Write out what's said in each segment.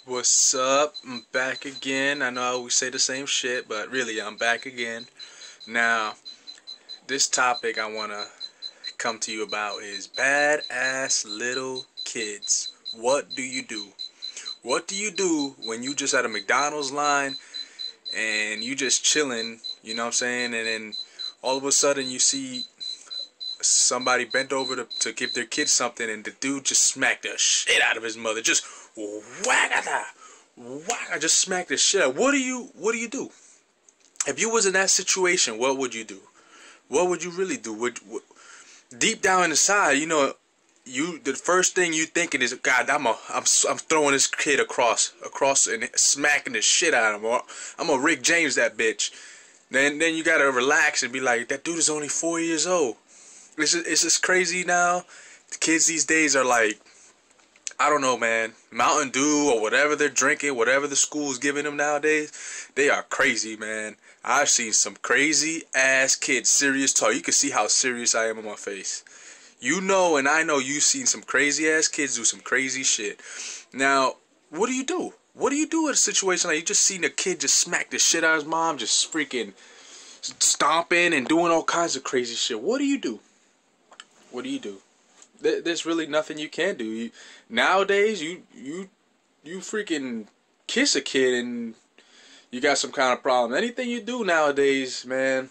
What's up? I'm back again. I know I always say the same shit, but really I'm back again. Now, this topic I want to come to you about is badass little kids. What do you do? What do you do when you just at a McDonald's line and you just chilling, you know what I'm saying? And then all of a sudden you see somebody bent over to give their kid something, and the dude just smacked the shit out of his mother. Just whack-a-da. I just smacked the shit out. What do you do? If you was in that situation, what would you do? What would you really do? Deep down inside, the first thing you thinking is, God, I'm throwing this kid across and smacking the shit out of him. I'm gonna Rick James that bitch. Then you gotta relax and be like, that dude is only 4 years old. It's just crazy now. The kids these days are like, I don't know, man, Mountain Dew or whatever they're drinking, whatever the school's giving them nowadays, they are crazy, man. I've seen some crazy ass kids, serious talk. You can see how serious I am on my face. You know, and I know you've seen some crazy ass kids do some crazy shit. Now, what do you do? What do you do in a situation like you just seen a kid just smack the shit out of his mom, just freaking stomping and doing all kinds of crazy shit? What do you do? What do you do? There's really nothing you can do. Nowadays, you freaking kiss a kid and you got some kind of problem. Anything you do nowadays, man,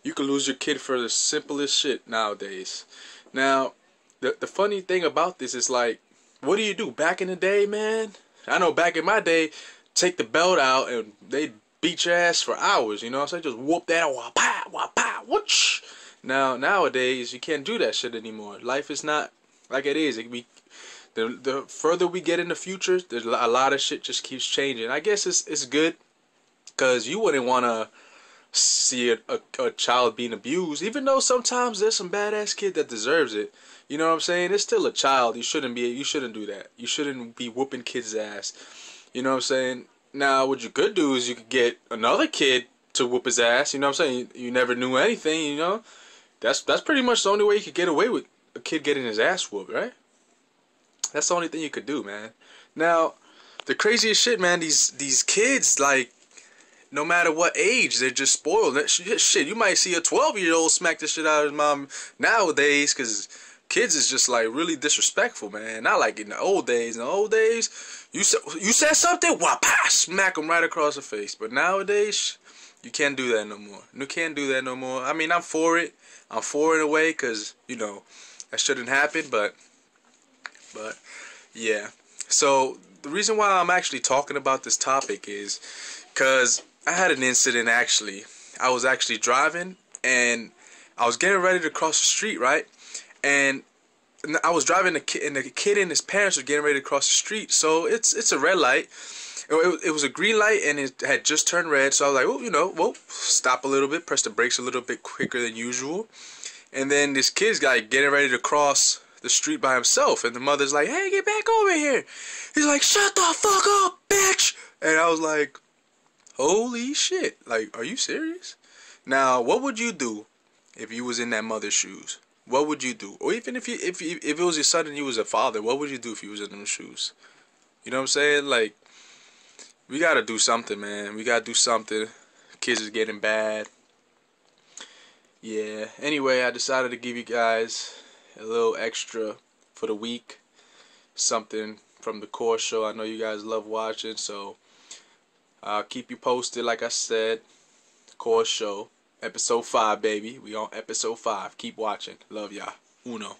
you can lose your kid for the simplest shit nowadays. Now, the funny thing about this is like, what do you do? Back in the day, man, I know back in my day, take the belt out and they'd beat your ass for hours, you know what I'm saying? Just whoop that, wah-pa, whoosh. Now, nowadays, you can't do that shit anymore. Life is not like it is. The further we get in the future, there's a lot of shit just keeps changing. I guess it's good, because you wouldn't want to see a child being abused, even though sometimes there's some badass kid that deserves it. You know what I'm saying? It's still a child. You shouldn't do that. You shouldn't be whooping kids' ass. You know what I'm saying? Now, what you could do is you could get another kid to whoop his ass. You know what I'm saying? You never knew anything, you know? That's pretty much the only way you could get away with a kid getting his ass whooped, right? That's the only thing you could do, man. Now, the craziest shit, man, these kids, like, no matter what age, they're just spoiled. Shit, you might see a 12-year-old smack the shit out of his mom nowadays, because kids is just, like, really disrespectful, man. Not like in the old days. In the old days, you said something, wha-pa, smack them right across the face. But nowadays, you can't do that no more. You can't do that no more. I mean, I'm for it. I'm for it in a way, because, you know, that shouldn't happen, but yeah. So, the reason why I'm actually talking about this topic is because I had an incident, actually. I was actually driving, and I was getting ready to cross the street, right? And I was driving, and the kid and his parents were getting ready to cross the street, so it's a red light. It was a green light, and it had just turned red, so I was like, stop a little bit, press the brakes a little bit quicker than usual. And then this kid's like getting ready to cross the street by himself, and the mother's like, hey, get back over here. He's like, shut the fuck up, bitch. And I was like, holy shit, like, are you serious? Now, what would you do if you was in that mother's shoes? What would you do? Or even if it was your son and you was a father, what would you do if you was in them shoes? You know what I'm saying? Like, we gotta do something, man. We gotta do something. Kids is getting bad. Yeah. Anyway, I decided to give you guys a little extra for the week. Something from the Core Show. I know you guys love watching, so I'll keep you posted. Like I said, Core Show, episode 5, baby. We on episode 5. Keep watching. Love y'all. Uno.